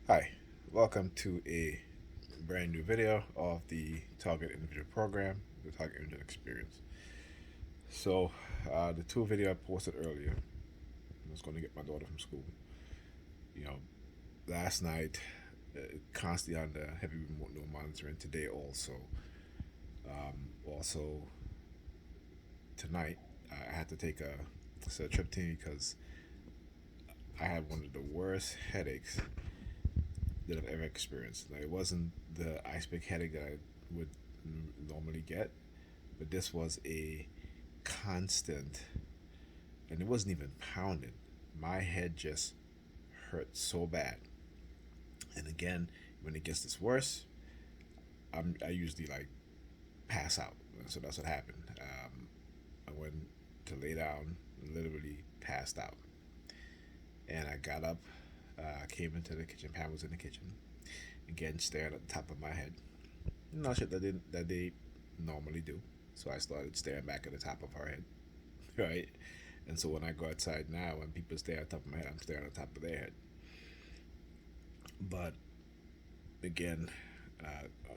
Hi, welcome to a brand new video of the Target Individual Program, the Target Individual Experience. The two video I posted earlier, I was going to get my daughter from school. You know, last night, constantly under heavy remote no monitoring. Today also tonight, I had to take a trip team because I had one of the worst headaches that I've ever experienced. Like, it wasn't the ice pick headache that I would normally get, but this was a constant, and it wasn't even pounding. My head just hurt so bad. And again, when it gets this worse, I usually like pass out. So that's what happened. I went to lay down, literally passed out, and I got up, came into the kitchen. Pam was in the kitchen, again staring at the top of my head. No shit that they normally do. So I started staring back at the top of her head, right? And so when I go outside now, when people stare at the top of my head, I'm staring at the top of their head. But again,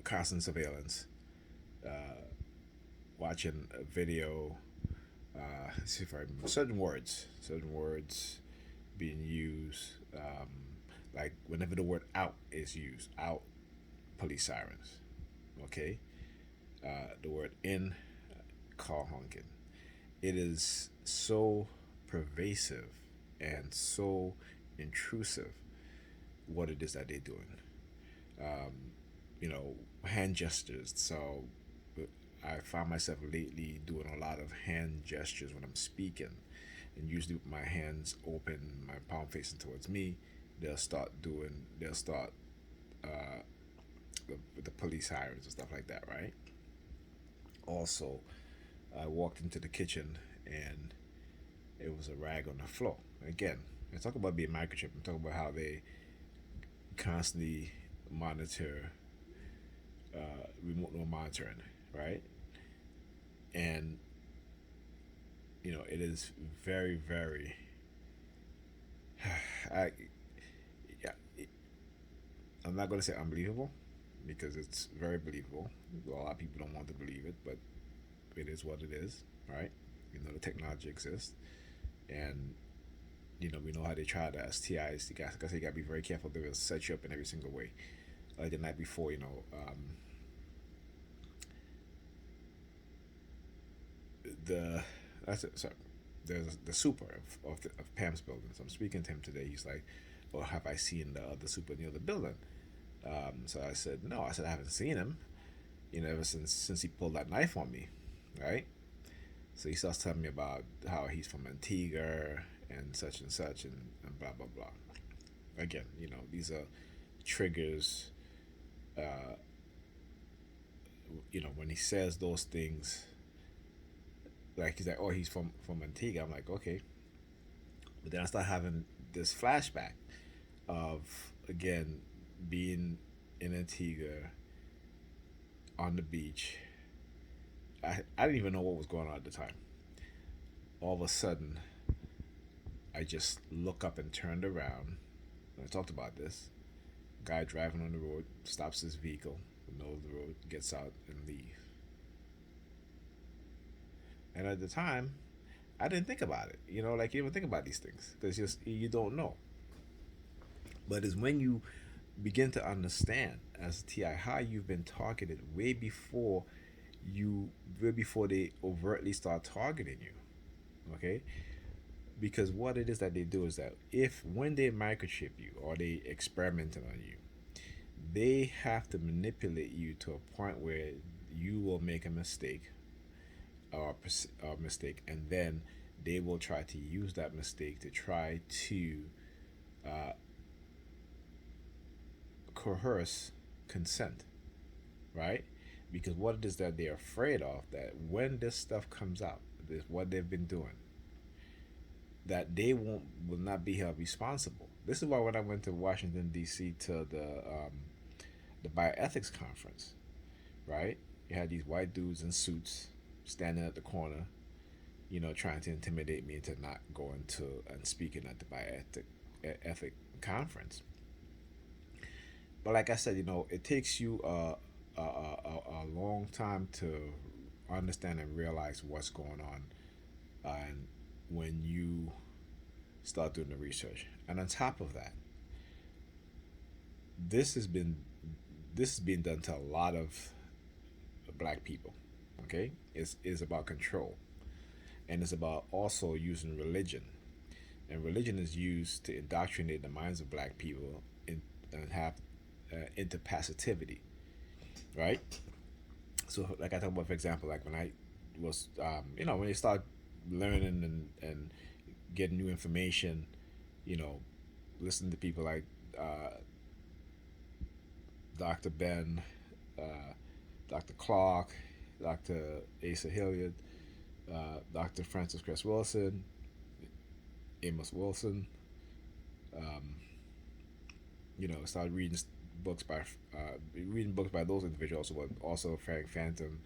constant surveillance, watching a video. Let's see if I remember certain words being used. Like whenever the word "out" is used, out, police sirens. Okay, the word "in," car honking. It is so pervasive and so intrusive what it is that they're doing. You know, hand gestures. So I found myself lately doing a lot of hand gestures when I'm speaking, and usually with my hands open, my palm facing towards me, they'll start uh, the police sirens and stuff like that, right? Also, I walked into the kitchen and it was a rag on the floor. Again, I talk about being microchip. I'm talking about how they constantly monitor remote no monitoring, right? And it is very, very. I yeah, I'm not gonna say unbelievable because it's very believable. A lot of people don't want to believe it, but it is what it is, right? The technology exists, and we know how they try the STIs. You gotta be very careful. They will set you up in every single way. Like the night before, the that's it. Sorry, there's the super of Pam's building. So I'm speaking to him today. He's like, "Well, have I seen the super near the building?" So I said, "No." I said, "I haven't seen him. Ever since he pulled that knife on me, right?" So he starts telling me about how he's from Antigua and such and blah blah blah. Again, these are triggers. Uh, when he says those things, like he's like, "Oh, he's from Antigua." I'm like, "Okay," but then I start having this flashback of again being in Antigua on the beach. I didn't even know what was going on at the time. All of a sudden, I just look up and turned around. And I talked about this. Guy driving on the road stops his vehicle, in the middle of the road, gets out and leave. And at the time, I didn't think about it. Like you don't think about these things because just you don't know. But it's when you begin to understand as a TI how you've been targeted way before they overtly start targeting you. Okay, because what it is that they do is that if when they microchip you or they experimenting on you, they have to manipulate you to a point where you will make a mistake or mistake, and then they will try to use that mistake to try to uh, coerce consent, right? Because what it is that they're afraid of, that when this stuff comes out, this what they've been doing, that they will not be held responsible. This is why when I went to Washington D.C. to the bioethics conference, right? You had these white dudes in suits standing at the corner, trying to intimidate me into not going to and speaking at the bioethic ethic conference. but like I said, it takes you a long time to understand and realize what's going on, and when you start doing the research. And on top of that, this has been this is being done to a lot of black people. Okay, it's about control, and it's about also using religion, and religion is used to indoctrinate the minds of black people and have into passivity, right? So, like I talked about, for example, like when I was, when you start learning and getting new information, you know, listening to people like Dr. Ben, uh, Dr. Clark, Dr. Asa Hilliard, Dr. Francis Cress Wilson, Amos Wilson. Um, started books by reading books by those individuals, but also Frank Phantom,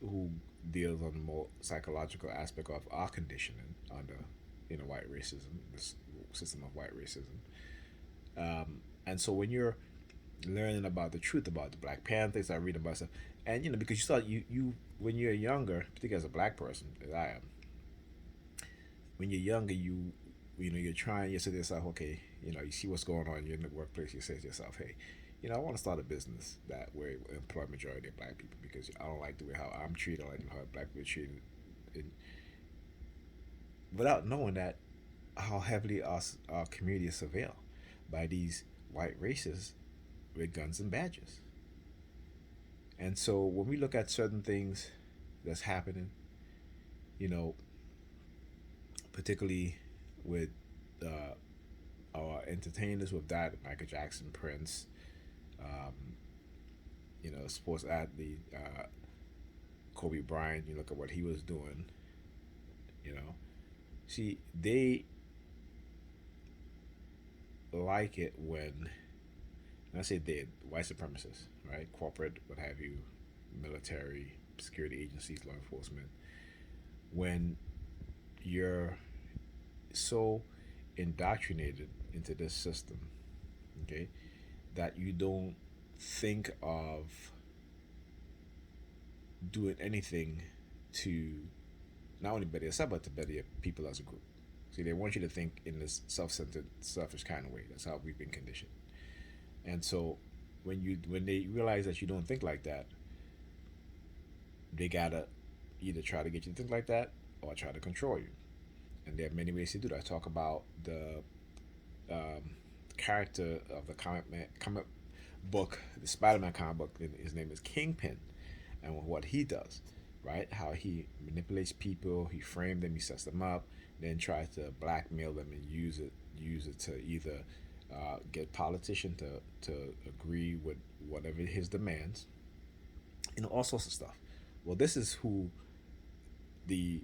who deals on the more psychological aspect of our conditioning under white racism, this system of white racism. And so when you're learning about the truth about the Black Panthers, I read about stuff, and because you start you when you're younger, particularly as a black person, as I am, when you're younger, you're trying, you say to yourself, okay, you see what's going on, you're in the workplace, you say to yourself, hey, I want to start a business that will employ majority of black people because I don't like the way how I'm treated, I like how black people are treated, and without knowing that how heavily our community is surveilled by these white racists with guns and badges. And so when we look at certain things that's happening, you know, particularly with our entertainers with that, Michael Jackson, Prince, um, sports athlete, Kobe Bryant, you look at what he was doing, you know. See, they like it when, and I say they, white supremacists, right? Corporate, what have you, military, security agencies, law enforcement, when you're so indoctrinated into this system, okay, that you don't think of doing anything to not only better yourself but to better your people as a group. See, they want you to think in this self-centered, selfish kind of way. That's how we've been conditioned. And so, when they realize that you don't think like that, they gotta either try to get you to think like that or try to control you. And there are many ways to do that. I talk about the character of the comic book, the Spider-Man comic book. His name is Kingpin, and what he does, right? How he manipulates people, he frames them, he sets them up, then tries to blackmail them and use it to either get politicians to agree with whatever his demands, all sorts of stuff. Well, this is who the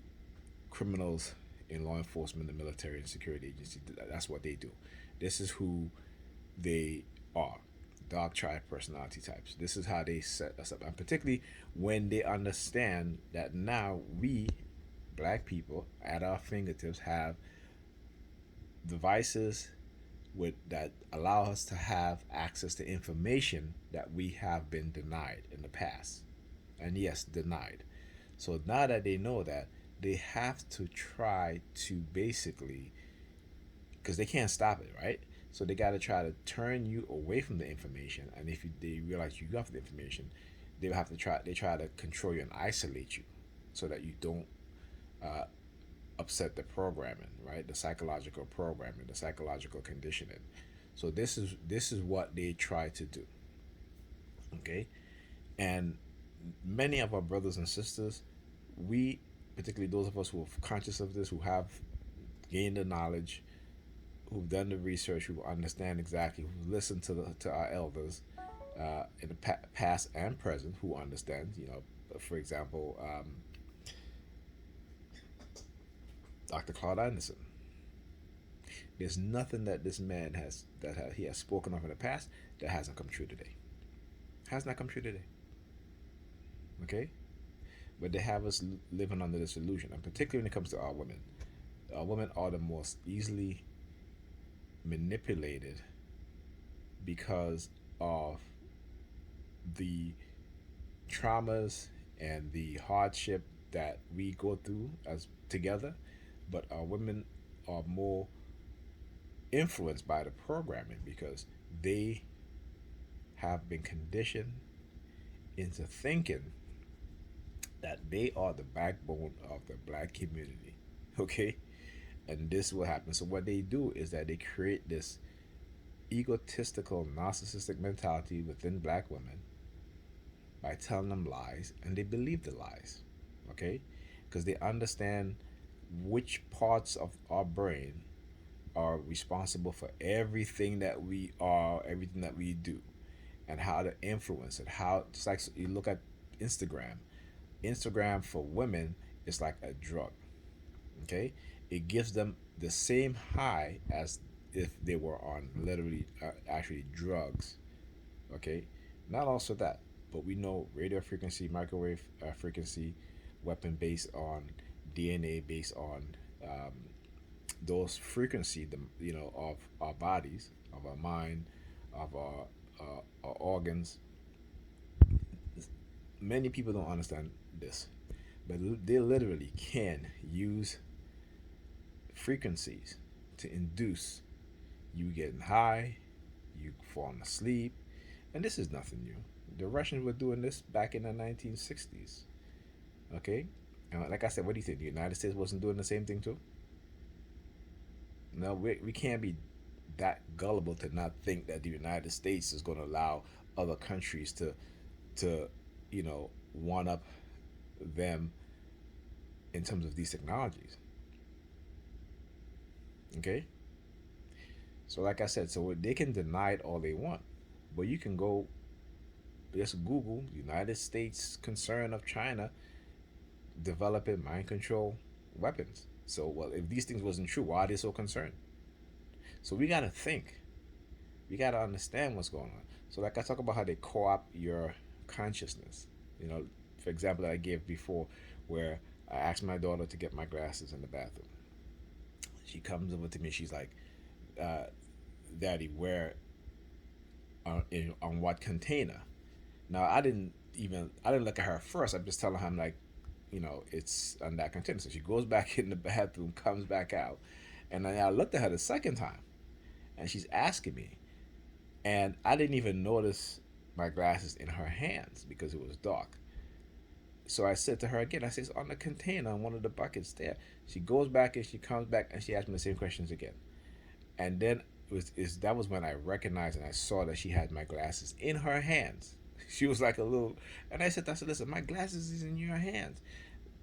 criminals in law enforcement, the military, and security agency. That's what they do. This is who they are. Dark tribe personality types. This is how they set us up, and particularly when they understand that now we, black people, at our fingertips have devices that allow us to have access to information that we have been denied in the past, and yes, denied. So now that they know that, they have to try to basically, because they can't stop it, right? So they got to try to turn you away from the information, and if they realize you got the information, they have to try. They try to control you and isolate you, so that you don't uh, upset the programming, right? The psychological programming, the psychological conditioning. So this is what they try to do. Okay, and many of our brothers and sisters, we, particularly those of us who are conscious of this, who have gained the knowledge, who've done the research, who understand exactly, who listen to our elders in the past and present, who understand. For example, Dr. Claude Anderson. There's nothing that this man he has spoken of in the past that hasn't come true today. Has not come true today. Okay, but they have us living under this illusion, and particularly when it comes to our women. Our women are the most easily manipulated because of the traumas and the hardship that we go through as together, but our women are more influenced by the programming because they have been conditioned into thinking that they are the backbone of the black community. Okay? And this will happen. So what they do is that they create this egotistical, narcissistic mentality within black women by telling them lies, and they believe the lies. Okay? Because they understand which parts of our brain are responsible for everything that we are, everything that we do, and how to influence it. How, just like you look at Instagram. Instagram for women is like a drug. Okay, it gives them the same high as if they were on literally actually drugs. Okay, not also that, but we know radio frequency, microwave frequency, weapon based on DNA, based on um, those frequency, of our bodies, of our mind, of our organs. Many people don't understand this, but they literally can use frequencies to induce you getting high, you falling asleep, and this is nothing new. The Russians were doing this back in the 1960s. Okay, and like I said, what do you think? The United States wasn't doing the same thing too? No, we can't be that gullible to not think that the United States is going to allow other countries to one up them in terms of these technologies. Okay, so like I said, so they can deny it all they want, but you can go just Google United States concern of China developing mind control weapons. So, well, if these things wasn't true, why are they so concerned? So we gotta think. We gotta understand what's going on. So, like I talk about how they co-opt your consciousness. You know, for example, that I gave before, where I asked my daughter to get my glasses in the bathroom. She comes over to me. She's like, uh, "Daddy, where on what container?" Now I didn't look at her first. I'm just telling her, I'm like, it's on that container. So she goes back in the bathroom, comes back out, and then I looked at her the second time, and she's asking me, and I didn't even notice my glasses in her hands because it was dark. So I said to her again, I said, it's on the container on one of the buckets there. She goes back and she comes back and she asked me the same questions again. And then that was when I recognized and I saw that she had my glasses in her hands. She was like a little, and I said, listen, my glasses is in your hands.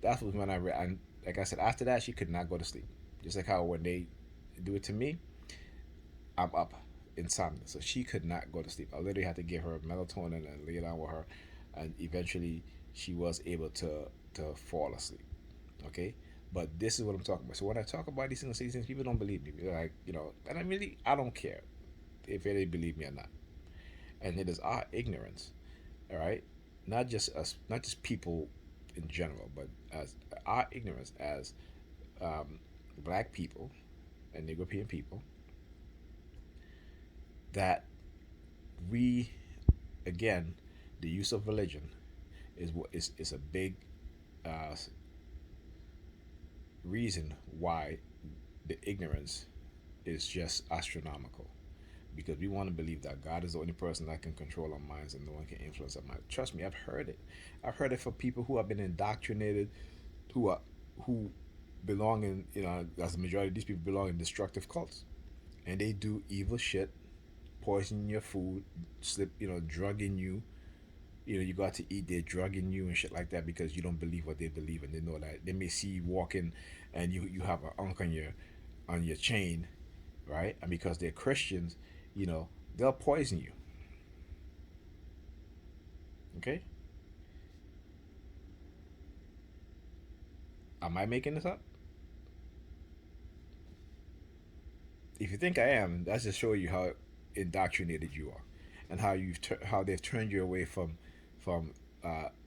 That was when and like I said, after that she could not go to sleep. Just like how when they do it to me, I'm up, insomnia. So she could not go to sleep. I literally had to give her melatonin and lay down with her, and eventually she was able to fall asleep. Okay, but this is what I'm talking about. So when I talk about these things, people don't believe me. They're like, and I don't care if they believe me or not. And it is our ignorance, all right, not just us, not just people in general, but as our ignorance as um, black people and European people, that we, again, the use of religion is a big uh, reason why the ignorance is just astronomical, because we want to believe that God is the only person that can control our minds and no one can influence our minds. Trust me, I've heard it. I've heard it from people who have been indoctrinated, who belong in, as the majority of these people belong in destructive cults, and they do evil shit, poison your food, drugging you. You got to eat, they're drugging you and shit like that because you don't believe what they believe, and they know that they may see you walking, and you have an unk on your chain, right? And because they're Christians, they'll poison you. Okay? Am I making this up? If you think I am, that's just show you how indoctrinated you are, and how they've turned you away from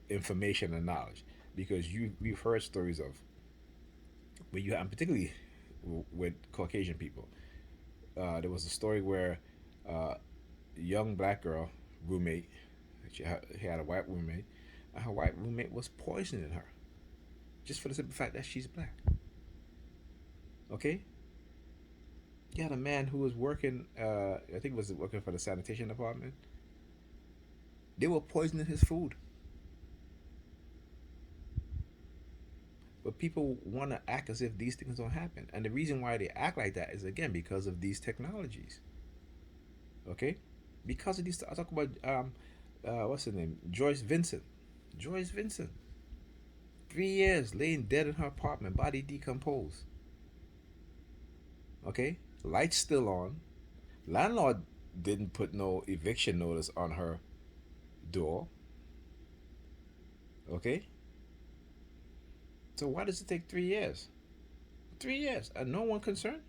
information and knowledge. Because we've heard stories of when you, and particularly with Caucasian people, there was a story where young black girl roommate. She had a white roommate, and her white roommate was poisoning her just for the simple fact that she's black. Okay, you had a man who was working. I think was working for the sanitation department. They were poisoning his food, but people want to act as if these things don't happen, and the reason why they act like that is again because of these technologies. Okay, because of these. I talk about what's her name, Joyce Vincent. Joyce Vincent, 3 years laying dead in her apartment, body decomposed. Okay, lights still on. Landlord didn't put no eviction notice on her door. Okay, so why does it take 3 years? 3 years and no one concerned.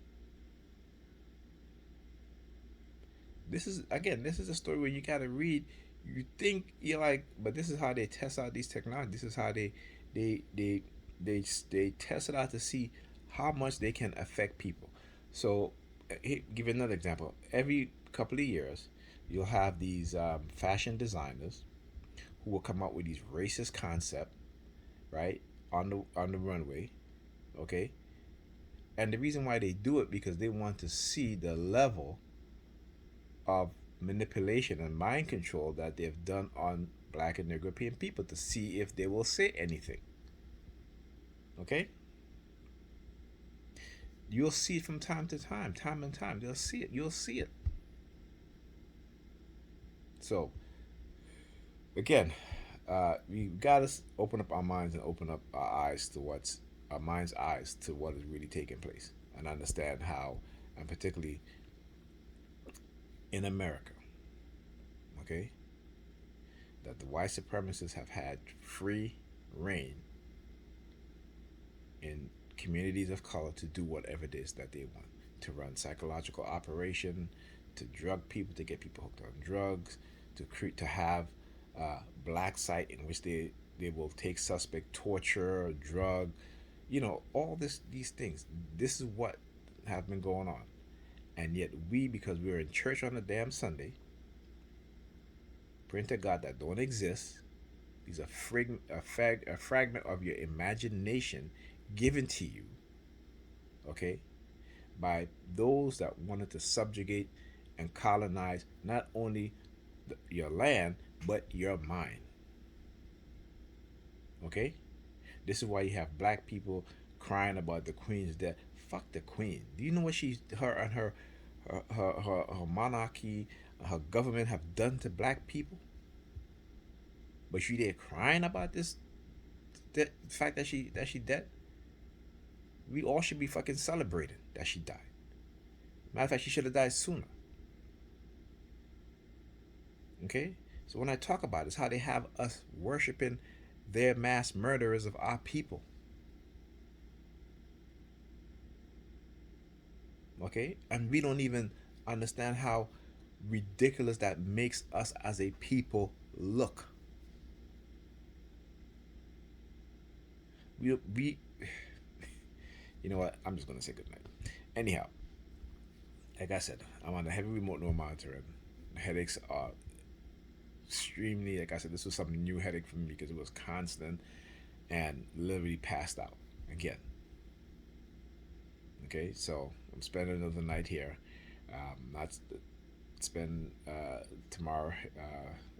This is again, this is a story where you gotta read. You think you're like, but this is how they test out these technologies. This is how they they they test it out to see how much they can affect people. So, give you another example. Every couple of years, you'll have these fashion designers who will come out with these racist concept, right, on the runway, okay. And the reason why they do it because they want to see the level of manipulation and mind control that they've done on black and European people to see if they will say anything. Okay? You'll see it from time and time. They'll see it. You'll see it. So, again, we gotta open up our minds and open up our mind's eyes to what is really taking place and understand how, and particularly in America, okay, that the white supremacists have had free reign in communities of color to do whatever it is that they want, to run psychological operation, to drug people, to get people hooked on drugs, to have black site in which they will take suspect, torture, drug, all these things. This is what have been going on, and yet we, because we were in church on a damn Sunday, praying to God that don't exist. These are a fragment of your imagination given to you, okay, by those that wanted to subjugate and colonize not only your land but your mind. Okay, this is why you have black people crying about the queen's death. Fuck the queen. Do you know what her and her monarchy, her government have done to black people? But she there crying about this, the fact that she dead. We all should be fucking celebrating that she died. Matter of fact, she should have died sooner. Okay? So when I talk about this, how they have us worshiping their mass murderers of our people. Okay? And we don't even understand how ridiculous that makes us as a people look. We you know what? I'm just gonna say goodnight. Anyhow, like I said, I'm on a heavy remote no monitoring. Headaches are extremely, like I said, this was some new headache for me because it was constant and literally passed out again. Okay, so I'm spending another night here. Not spend tomorrow,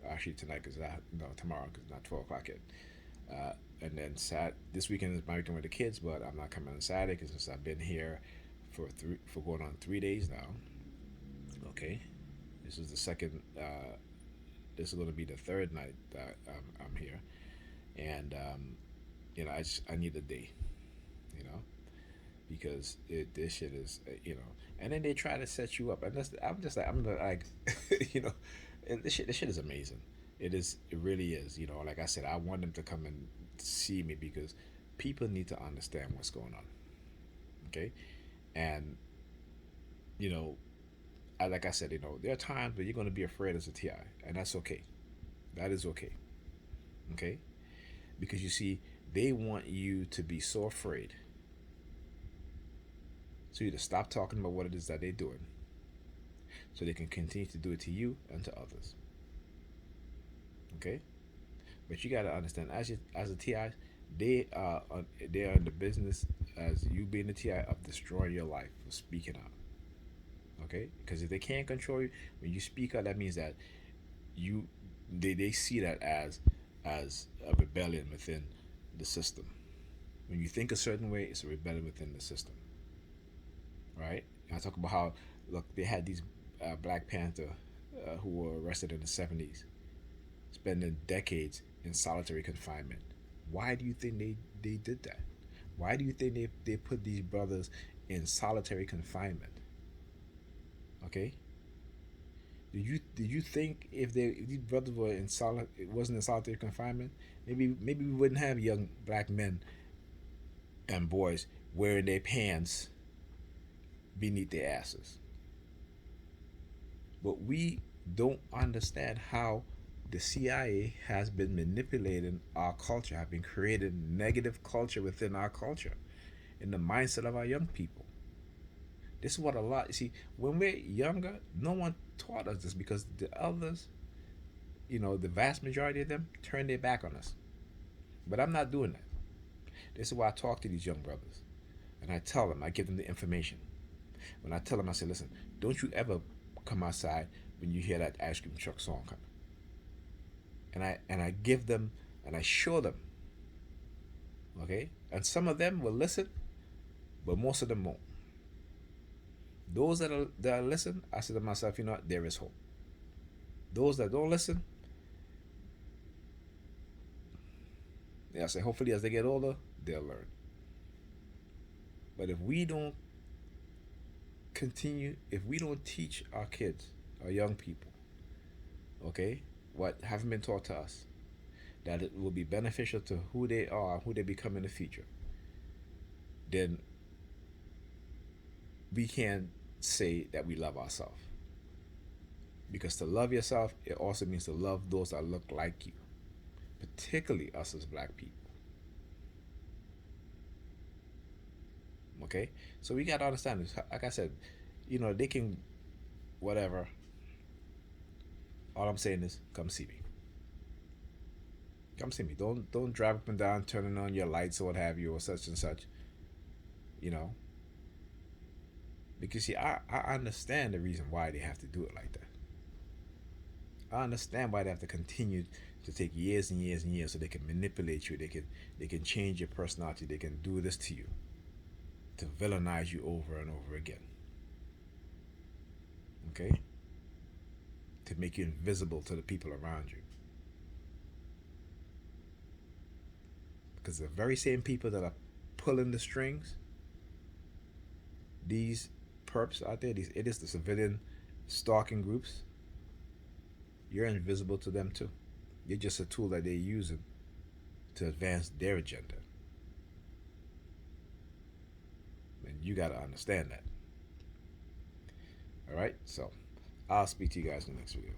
actually tonight because no, tomorrow because not 12 o'clock yet. And then this weekend is my weekend with the kids, but I'm not coming on Saturday because since I've been here for going on 3 days now. Okay, this is the second. This is going to be the third night that I'm here, and I need a day, you know, because this shit is and then they try to set you up, and I'm like, you know, this shit is amazing. It really is. Like I said, I want them to come and see me because people need to understand what's going on. Okay, and you know, like I said, there are times where you're going to be afraid as a TI, and that's okay. That is okay. Okay, because you see, they want you to be so afraid, so you to stop talking about what it is that they're doing, so they can continue to do it to you and to others. Okay, but you gotta understand, as a TI, they are in the business, as you being the TI, of destroying your life for speaking out. Okay, because if they can't control you when you speak out, that means that you they see that as a rebellion within the system. When you think a certain way, it's a rebellion within the system, right? And I talk about how, look, they had these Black Panther who were arrested in the 70s, spending decades in solitary confinement. Why do you think they did that? Why do you think they put these brothers in solitary confinement? Okay, did you think if these brothers were in it wasn't in solitary confinement, maybe we wouldn't have young black men and boys wearing their pants beneath their asses. But we don't understand how the CIA has been manipulating our culture, have been creating negative culture within our culture, in the mindset of our young people. This is what a lot, you see, when we're younger, no one taught us this, because the others, the vast majority of them turn their back on us. But I'm not doing that. This is why I talk to these young brothers. And I tell them, I give them the information. When I tell them, I say, listen, don't you ever come outside when you hear that ice cream truck song coming. And I give them, and I show them. Okay? And some of them will listen, but most of them won't. Those that listen, I say to myself, you know what, there is hope. Those that don't listen, I say, hopefully as they get older, they'll learn. But if we don't teach our kids, our young people, okay, what haven't been taught to us, that it will be beneficial to who they are, who they become in the future, then we can't say that we love ourselves. Because to love yourself, it also means to love those that look like you, particularly us as black people. Okay? So we got to understand this. Like I said, they can, whatever. All I'm saying is, come see me. Come see me. Don't drive up and down, turning on your lights or what have you, or such and such. You know, because see, I understand the reason why they have to do it like that. I understand why they have to continue to take years and years and years so they can manipulate you. They can change your personality. They can do this to you, to villainize you over and over again. Okay? To make you invisible to the people around you. Because the very same people that are pulling the strings, these perps out there, these idiots, the civilian stalking groups, you're invisible to them too. You're just a tool that they're using to advance their agenda. And you got to understand that. All right? So I'll speak to you guys in the next video.